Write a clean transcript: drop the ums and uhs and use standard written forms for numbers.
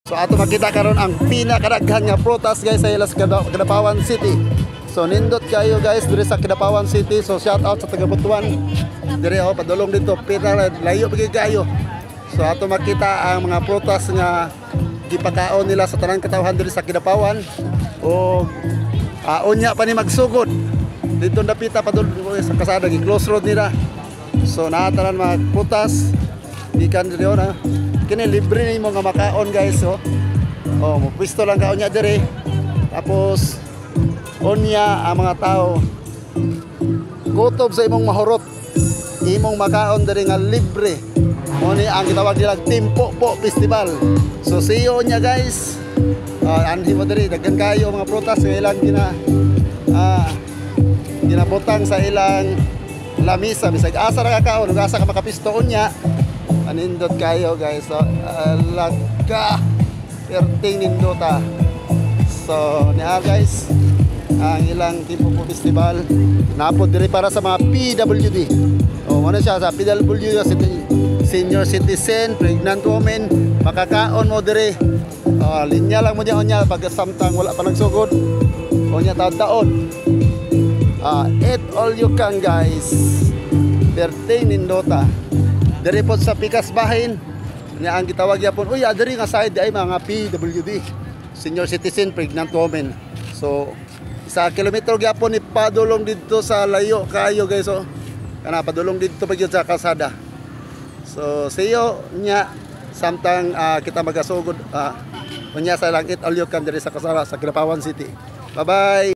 So ato makita karon ang pinakadaghan nga prutas guys sa ilas Kidapawan City. So nindot kayo guys diri sa Kidapawan City. So shout out sa taga Butuan. Diri padulong dito pina layo pagi kayo. So ato makita ang mga prutas nga gipakaon nila sa tanang katawhan diri sa Kidapawan. O unya pa ni magsugod. Dito napita padulong sa kasada gi close road nila. So naatanan mga prutas gikan diri na. Kini libre nimo nga makaon guys mo pwesto lang ka unya dire. Tapos unya ang mga tao kutob sa imong mahurot imong makaon dire nga libre. Mo ni ang gitawag nila Timpo po Festival. So see you unya guys. Anhi mo dire daghan kayo mga prutas nga ilang ginabutang sa ilang lamisa bisag asa ra ka kaon ug asa ka makapisto unya. Anindot kayo guys. So alaga perting nindota. So niya guys ang ilang Timpo po Festival napod diri para sa mga PWD. Ano siya sa PWD senior citizen, pregnant women, makakaon mo diri. Linya lang mo diya pag samtang wala pa nagsugod. Unya taon-taon. Eat all you can guys. Perting nindota. Diri po sa Pikas Bahin niya ang gitawag yapon uy diri nga side ay mga PWD senior citizen pregnant women. So 1 kilometro gyapon ni padulong dito sa layo kayo guys kana padulong dito pagyud sa kalsada. So see you nya samtang kita magasugod unya sa lang eat all you can diri sa kasara sa Kidapawan City. Bye bye.